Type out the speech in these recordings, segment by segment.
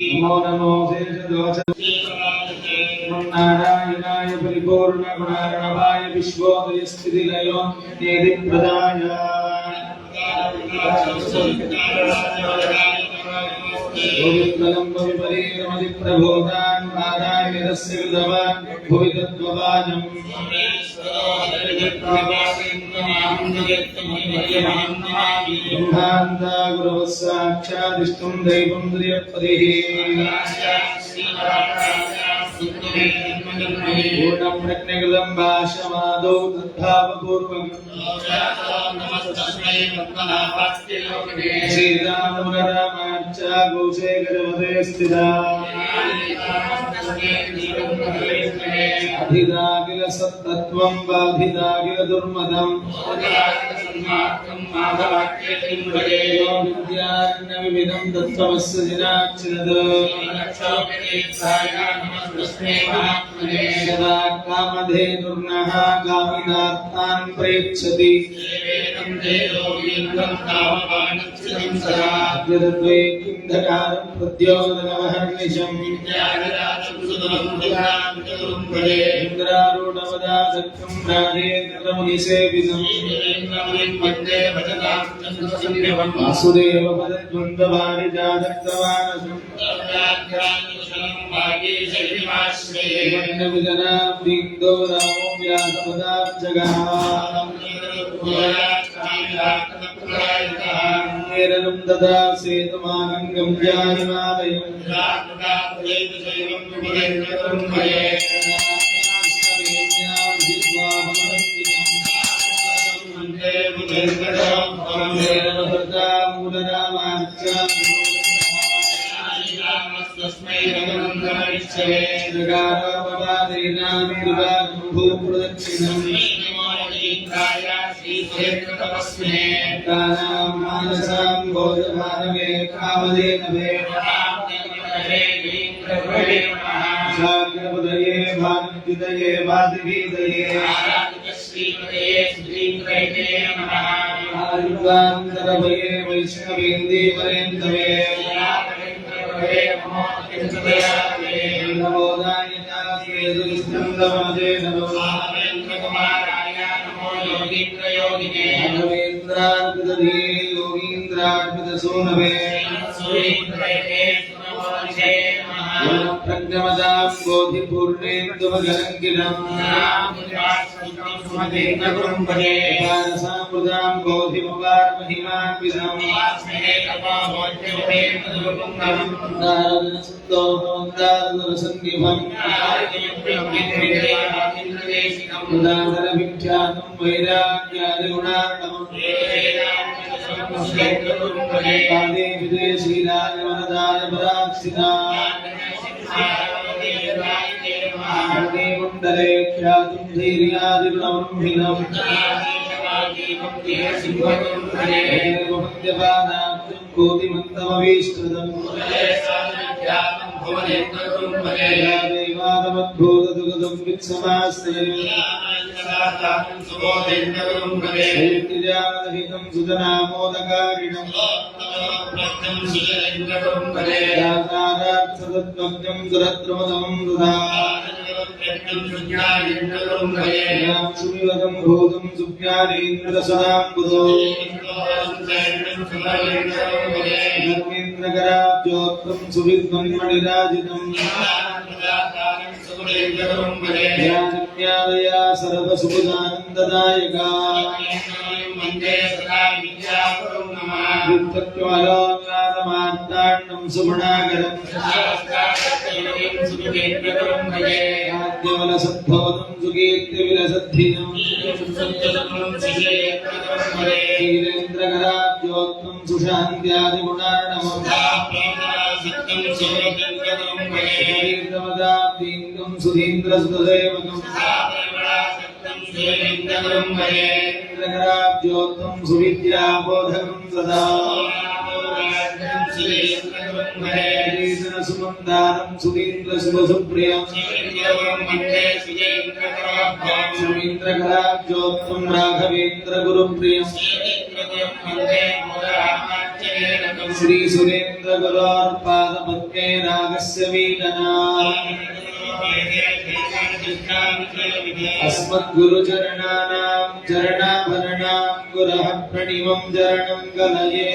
नमो नमो नारायणाय परिपूर्ण गुणार्णवाय विश्वोदय स्थितिलयो निधिप्रदाय गोविन्दं विपरीतमति प्रबोधान् नारायणस्य कृतवान् भुवि तद्ववाजम् ब्रह्मान्ता गुरवः साक्षादिष्टं दैवं द्रियपतिः पूर्णं प्रज्ञकृतं भाषमादौ तद्भावपूर्वम् श्रीरामरामार्चा गोशेखरवदे स्थिता अधिदाखिल सत्तत्वं बाधिदाखिल दुर्मदम् विद्यारण्यविविधं तत्त्वमस्य जिनाच्चिनद यदा कामधेनुर्नः कामितार्थान् प्रेच्छति यद्वैकुण्ठकारं प्रद्योतनमहर्निशम् इन्द्रारूढवदासक्तं राजेन्द्रमुनिसेवितम् वासुदेवपदद्वन्द्वभारिजातक्तमानसम् विजनाब्दिन्दो रामो व्यासपदाब्जगः केरलं ददा सेतुमागङ्गं जायमालयम् भानुदये वादिगीतये आयुर्वान्तरभये वैष्णवेन्दीवरेन्दवे नमोदाय योगीन्द्रार्पितधीये योगीन्द्रार्पितसूनवे प्रज्ञमदां बोधिपूर्णेन्दुमगलङ्किलम् सामृदां बोधिमुपारमहिमान्वितम् नारदसन्दोहमन्दारसन्निभम् उदाहरविख्यातं वैराग्यादिगुणार्णवम् पादे विदेशीराय वरदाय पराक्षिता कुण्डले ख्यातं धैर्यादिगुणमभिनम् मद्यपानाब्जं कोटिमन्तमभीष्कृतम् देवादमद्भूतदुगतं वित्समाश्रयम् सुजनामोदकारिणम् दासारार्थतत्त्वज्ञं दुरद्रमदमं दुधा सुविवदं भूतं सुज्ञानेन्द्रसदाम्बुधो धर्मेन्द्रकराब्जोक्तं सुविद्वन्मणिराजितम् ज्ञानज्ञानया सर्वसुखदानन्ददायका वित्तत्वलोकादमार्ताण्डं सुगुणाकरम् आद्यवलसद्भवतं सुकीर्तिविलसद्धिनम् शीलेन्द्रकराब्जोक्तं सुशान्त्यादिगुणार्णवम् कीर्तमदाब्दीन्दं सुधीन्द्रसुतसेवकम् इन्द्रकराब्जोक्तं सुविद्याबोधकं सदा सुमन्दारं सुधीन्द्रसुभसुप्रियम् सुमीन्द्रकराब्जोक्तं राघवेन्द्रगुरुप्रियम् श्री सुरेन्द्र गुरोर्पादपद्मे नागस्य वीदना अस्मद्गुरुचरणानां चरणाभरणां गुरः प्रणिवं चरणं कलये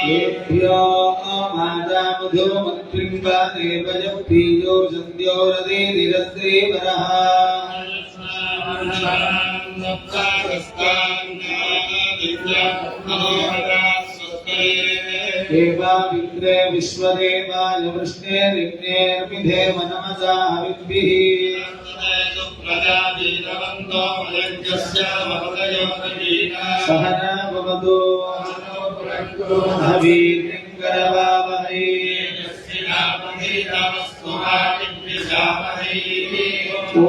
येभ्यो माता मधुमत्पिम्बा देवजप्पीयो सन्ध्यो रदेदिरद्रेवरः देवा विग्रे विश्वदेवाय वृष्णे विघ्नेर्विधेम नमसा हविद्भिः सहना भवतु हवीर्यं करवावहै ॐ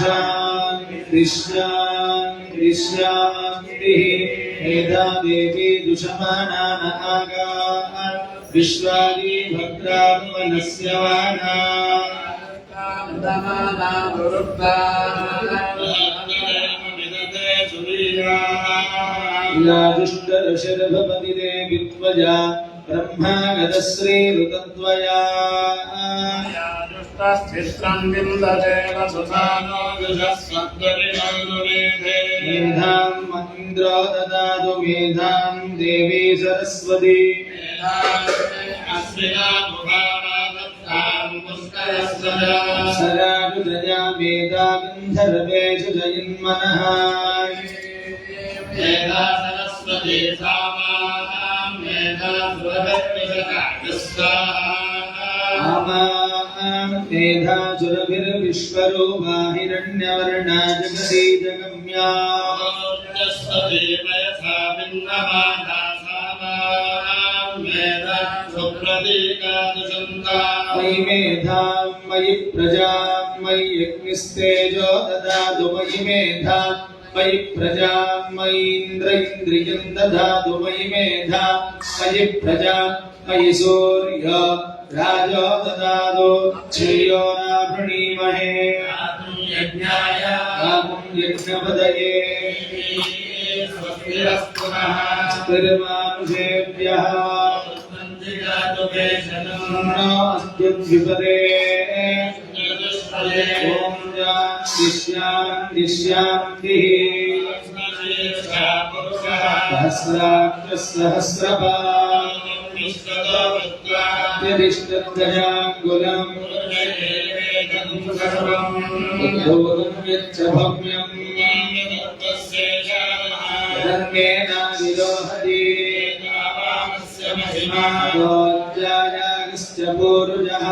शान्ति शान्ति शान्तिः मेधा देवी दुषमाणान आगात् विश्वानि भद्रात्मनस्य वाना दुष्टशर्भपति देवी त्वया ब्रह्मागतश्रीरुतत्वया मेधां मन्द्रो ददातु मेधां देवी सरस्वती सराजुजया मेधा गन्धर्वेषु जयन्मनः मेधा सरस्वती मेधा सुरभिर्विश्वरूपा हिरण्यवर्णा जगती जगम्या मयि मेधां मयि प्रजां मयि यज्ञस्तेजो ददातु मयि मेधा मयि प्रजां मयि इन्द्रियं ददातु मयि मेधा मयि प्रजा मयि सूर्य राजो ददातु श्रेयो नाभृणीमहे यज्ञपदये स्थिरमानुषेभ्यः अस्त्युद्विपदे ॐ शान्ति शान्तिः सहस्राक्षः सहस्रपात् यदिष्टत्रयाङ्गुलम् यद्भूतं यच्च भव्यम् तदन्येनाविलोहति दोज्जायागश्च पूरुजः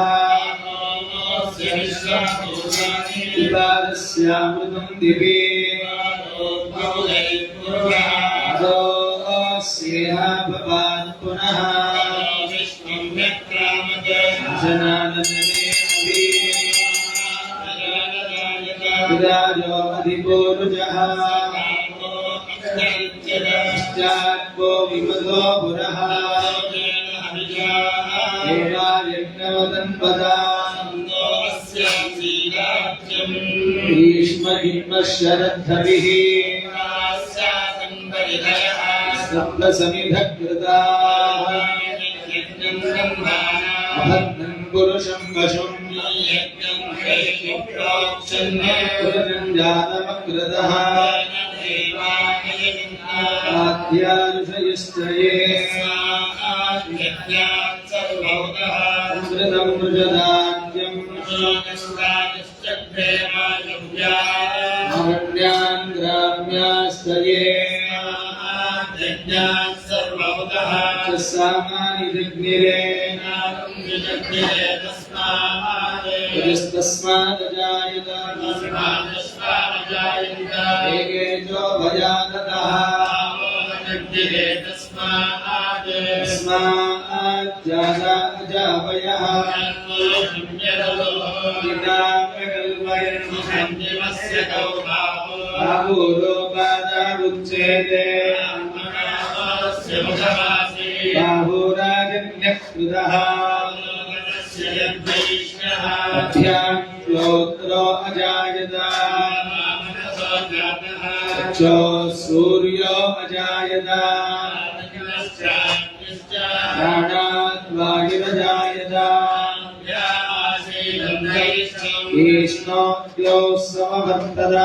विपादस्यामृतं दिवि अदोऽस्येहा भवात् पुनः विराजो अधिपूरुजः पश्चात्पो विमतो पुरः देवायज्ञवदन्पदा भीष्महिन्मशरद्धभिः सप्तसमिधकृताः अभद्रं पुरुषं वशुं पुरञ्जातमकृतः आद्यानुषयश्च ये अमृतं मृजदाद्यम् अरण्यान् ग्राम्याश्च ये सामानि जग्निरे तस्मादजायत एकेजो भयाततः तस्माज्जावयः बाहुरोपादावुच्येते बाहुराजन्यकृतः अभ्यां श्लोत्रो अजायत चो सूर्यो अजायत प्राणात् वायुरजायत ईष्णोऽद्यो समवर्तत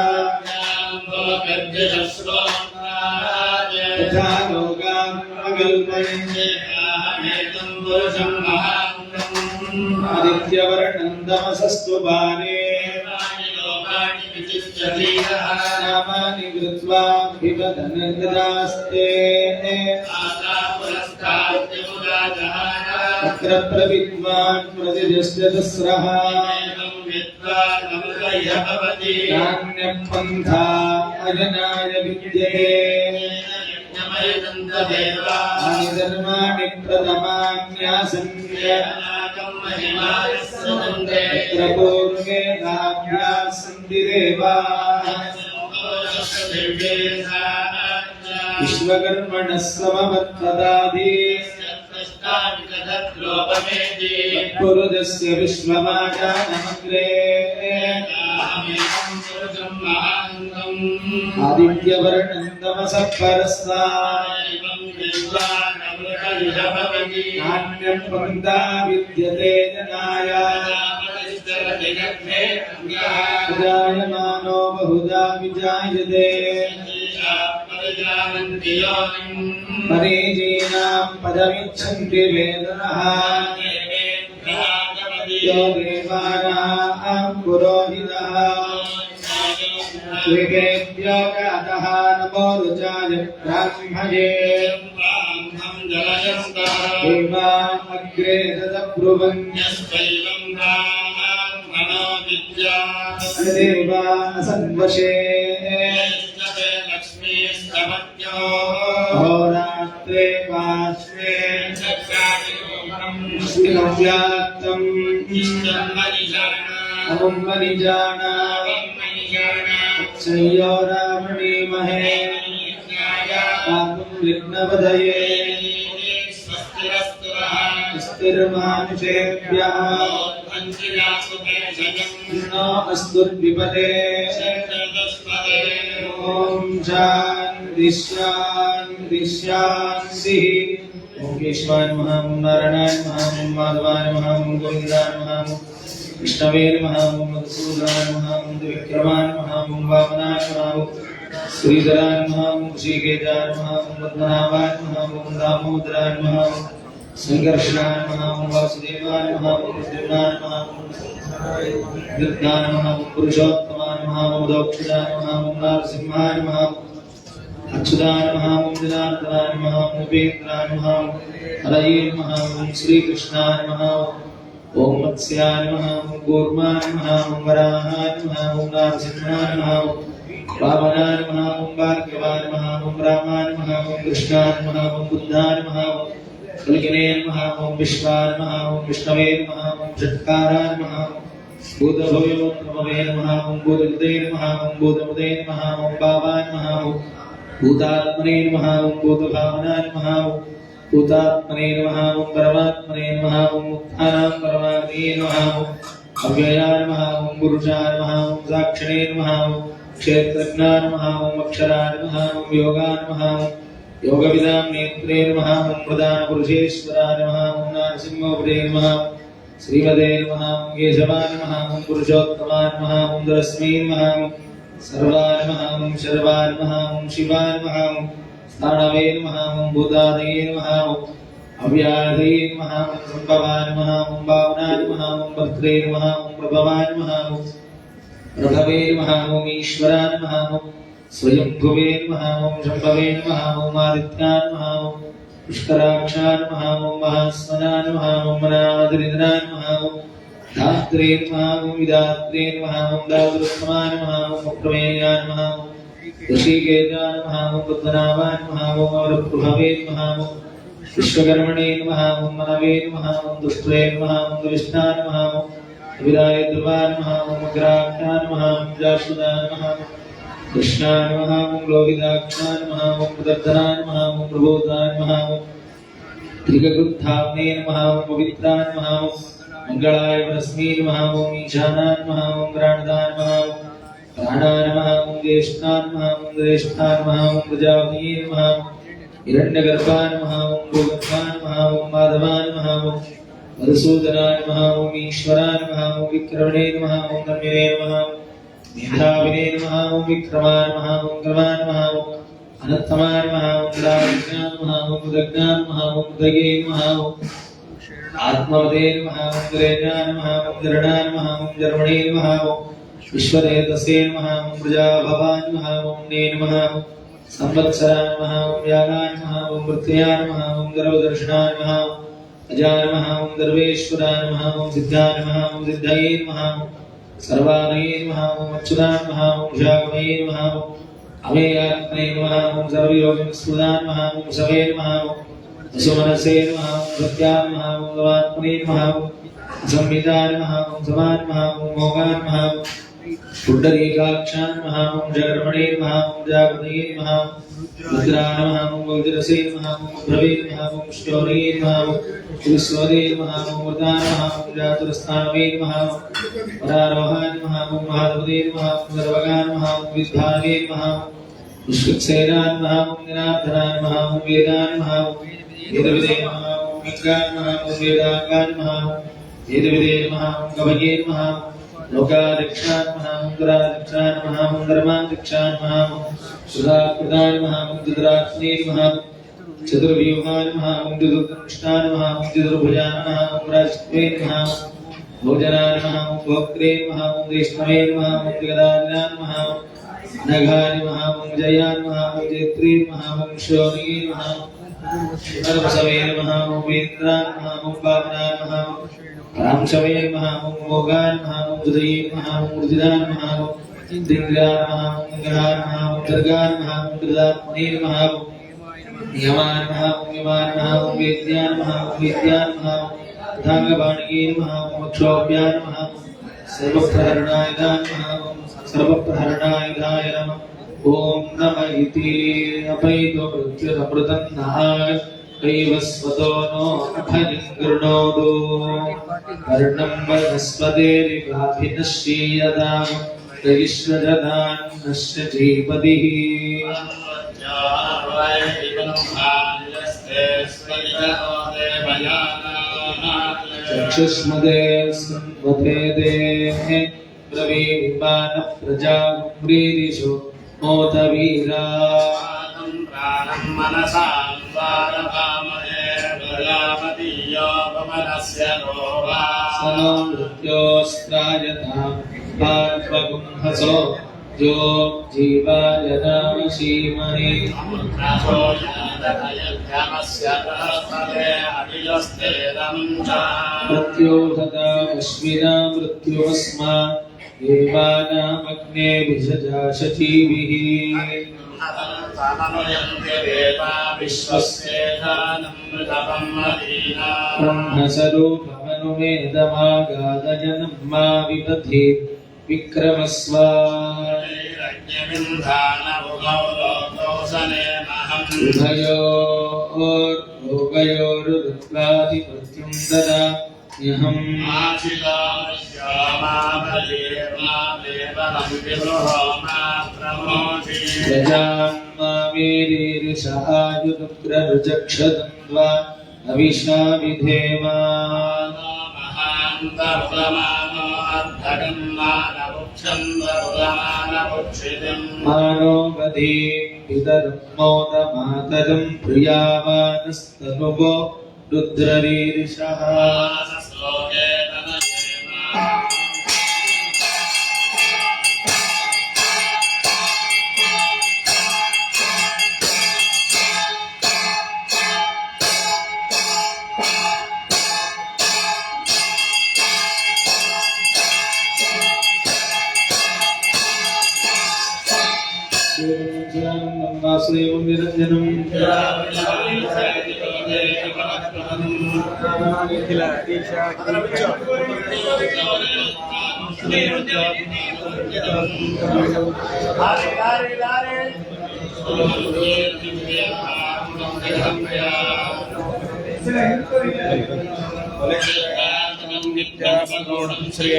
तथा लोकान् प्रकल्पयन् आदित्यवर्णं तमसस्तु बाले नामानि कृत्वा पिबदनन्दास्ते तत्र प्रविद्वान् प्रतिजश्चतस्रः नान्यपन्था अजनाय विद्यते आनि धर्माणि प्रथमान्यासन्य तत्र पूर्वेदाभ्यासन्ति देवाः विश्वकर्मणः समवर्ततादि पुरुषस्य विश्वमाजानमग्रे आदित्यवर्णं तमसः परस्तात् नान्यं पन्था विद्यते जनाय जायमानो बहुधा विजायते मरीचीनां पदमिच्छन्ति वेदनः यो देवानां पुरोहितः त्रिवेद्यो गातः नमो रुचाय ब्राह्मणे देवा अग्रे तदब्रुवन् देवा असन्वशे होरात्रे पार्श्वे व्याप्तम् अमुं मनिजाना चयो रामणीमहे पातुं विघ्नपदये स्वस्तिर्मानुषेभ्यः नो अस्तुद्विपदे ॐ शान्ति शान्ति शान्तिः ॐ केशवाय नमः ॐ नारायणाय नमः ॐ माधवाय नमः ॐ गोविन्दाय नमः ॐ विष्णवे नमः ॐ मधुसूदनाय नमः ॐ विक्रमाय नमः ॐ वामनाय नमः ॐ श्रीधराय नमः ॐ ऋषिकेशाय नमः ॐ पद्मनाभाय नमः ॐ दामोदराय नमः ॐ संकर्षणाय नमः ॐ वासुदेवाय नमः ॐ देवाय नमः ॐ विद्याय नमः ॐ पुरुषोत्तमाय नमः ॐ दक्षिणाय नमः ॐ नरसिंहाय नमः ॐ अच्युताय नमः ॐ जनार्दनाय नमः ॐ उपेन्द्राय नमः ॐ हरये नमः ॐ श्रीकृष्णाय नमः ॐ मत्स्याय नमः ॐ कूर्माय नमः ॐ वराहाय नमः ॐ नरसिंहाय नमः ॐ वामनाय नमः ॐ भार्गवाय नमः ॐ रामाय नमः ॐ कृष्णाय नमः ॐ बुद्धाय नमः ॐ कल्किने नमः ॐ विश्वाय नमः ॐ विष्णवे नमः ॐ झट्काराय नमः ॐ भूतभव्योत्तमवे नमः ॐ भूतकृते नमः ॐ भूतमुदे नमः ॐ बाबाय नमः ॐ भूतात्मने नमः ॐ भूतभावनाय नमः ॐ भूतात्मने नमः ॐ परमात्मने नमः ॐ मुक्तानां परमात्मने नमः ॐ अव्ययाय नमः ॐ पुरुषाय नमः ॐ साक्षिणे नमः ॐ क्षेत्रज्ञाय नमः ॐ अक्षराय नमः ॐ योगाय नमः ॐ योगविदां नेत्रे नमः ॐ प्रधानपुरुषेश्वराय नमः ॐ नरसिंहोपदे नमः श्रीमते नमः ॐ केशवाय नमः ॐ पुरुषोत्तमाय नमः ॐ तस्मै नमः ॐ सर्वाय नमः ॐ शर्वाय नमः ॐ शिवाय नमः ॐ स्थाणवे नमः ॐ भूतादये नमः ॐ अव्याधये नमः ॐ सम्भवाय नमः ॐ भावनाय नमः ॐ भद्रे नमः ॐ प्रभवाय नमः ॐ प्रभवे नमः ॐ ईश्वराय नमः ॐ स्वयंभुवे नमः ॐ शम्भवे नमः ॐ आदित्याय नमः ॐ पुष्कराक्षाय नमः ॐ महास्मनाय नमः ॐ मनादरिद्राय नमः ॐ धात्रे नमः ॐ विधात्रे नमः ॐ दातृत्तमाय नमः ॐ प्रमेयाय नमः ॐ ऋषिकेशाय नमः ॐ पद्मनाभाय नमः ॐ अवरप्रभवे नमः ॐ विश्वकर्मणे नमः ॐ मनवे नमः ॐ दुष्टे नमः ॐ विष्णाय नमः ॐ विदाय ध्रुवाय नमः ॐ अग्राक्षाय नमः ॐ जाश्वताय नमः कृष्णाय नमः ॐ लोहिताक्षाय नमः ॐ प्रदर्शनाय नमः ॐ प्रबोधाय नमः ॐ त्रिगुत्थाम्ने नमः ॐ पवित्राय नमः ॐ मंगलाय परस्मै नमः ॐ ईशानाय नमः ॐ प्राणदाय नमः ॐ प्राणाय नमः ओम ज्येष्ठाय नमः ओम ज्येष्ठाय नमः ओम प्रजापतये नमः हिरण्यगर्भाय नमः ओम गोगर्भाय नमः ओम माधवाय नमः ओम मधुसूदनाय नमः ओम ईश्वराय नमः ओम विक्रमणे नमः ओम धन्यने नमः मेधाविने नमः ओम विक्रमाय नमः ओम गर्वाय नमः ओम अनंतमाय नमः ओम राजज्ञाय नमः ओम दग्नाय नमः ओम दये नमः ओम आत्मवदे नमः ओम गरेणाय नमः ओम जरणाय नमः ओम जर्मणे नमः ओम विश्वदेवतसे नमः ओम प्रजाभवाय नमः ओम ने नमः संवत्सराय नमः ओम यागाय नमः ओम वृत्याय नमः ओम गर्भदर्शनाय नमः अजाय नमः ओम गर्वेश्वराय नमः ओम सिद्धाय नमः ओम सिद्धये नमः सर्वादये नमः ओम अच्युताय नमः ओम शागमये नमः ओम अमेयात्मने नमः ओम सर्वयोगिनस्पदाय नमः ओम सवे नमः ओम सुमनसे नमः ओम सत्याय नमः ओम लवात्मने नमः ओम संविदाय नमः ओम समाय नमः ओम मोगाय नमः ओम पुंडरीकाक्षाय नमः ओम जगर्मणे नमः ओम जागृतये नमः रुद्राय नमः ओम वज्रसे नमः ओम भ्रवे नमः ओम शौर्ये नमः ओम विश्वदे नमः ओम वृताय नमः ओम जातुरस्थानवे नमः ओम परारोहाय नमः ओम महाधवदे नमः ओम सर्वगाय नमः ओम विद्धावे नमः ओम विश्वक्सेनाय नमः ओम निराधनाय नमः ओम वेदाय नमः ओम वेदविदे नमः ओम विज्ञाय नमः ओम वेदांगाय नमः ओम वेदविदे नमः ओम कवये नमः लोकाध्यक्षाय नमः ओम दुराध्यक्षाय नमः ओम धर्माध्यक्षाय नमः ओम सुधाकृताय नमः ओम चतुरात्मने नमः चतुर्व्यूहाय नमः ओम चतुर्दंष्टाय नमः ओम चतुर्भुजाय नमः ओम राजत्वे नमः भोजनाय नमः ओम भोक्त्रे नमः ओम वैष्णवे नमः ओम जगदाय नमः नघाय नमः ओम जयाय नमः ओम जयत्रे नमः ओम शौर्ये नमः सर्वसवे नमः ओम वेन्द्राय नमः ओम वामनाय नमः रामशवे नमः ओम मोगाय नमः ओम हृदये नमः ओम ऊर्जिदाय नमः ओम दिव्याय नमः ओम गणाय नमः ओम दुर्गाय नमः ओम दुर्गात्मने नमः ओम नियमाय नमः ओम यमाय नमः ओम वेद्याय नमः ओम वेद्याय नमः ओम धांगवाणिये नमः ओम क्षोभ्याय नमः सर्वप्रहरणाय नमः ओम सर्वप्रहरणाय नमः ओम नमः इति अपैतो प्रत्युरमृतं नहाय कैवस्वतो नो अभयं गृणोदो कर्णं वनस्पतेरिवाभिनश्येयदां त्रयिश्वजदान्नस्य जीवतिः चक्षुष्मदे संवते ब्रवीमान प्रजागुम्रीरिषु मोतवीरा प्राणं मनसा वारकामहे प्रजापतियो भवनस्य रोवा सनो मृत्योस्त्रायतां पार्वगुंहसो जो जीवाय नामशीमहि अमुद्रासो यादयज्ञमस्य तस्मदे अभिजस्ते रञ्चा मृत्योधता अश्विना मृत्युमस्मा देवानामग्ने विषजाशचीभिः ब्रह्मस्वरूपमनुमेदमागादजनं मा विपथि विक्रमस्व उभयोर्लोकयोरुद्राधिपत्यं ददाम्यहम् प्रजां मामेरिषायुरुग्ररुजक्षदन्द्वा अविशा विधेमा मानो बधी पितरमोदमातरं प्रियावानस्तनुवो रुद्ररीरिषः वासुदेवं निरञ्जनं ಶ್ರೀ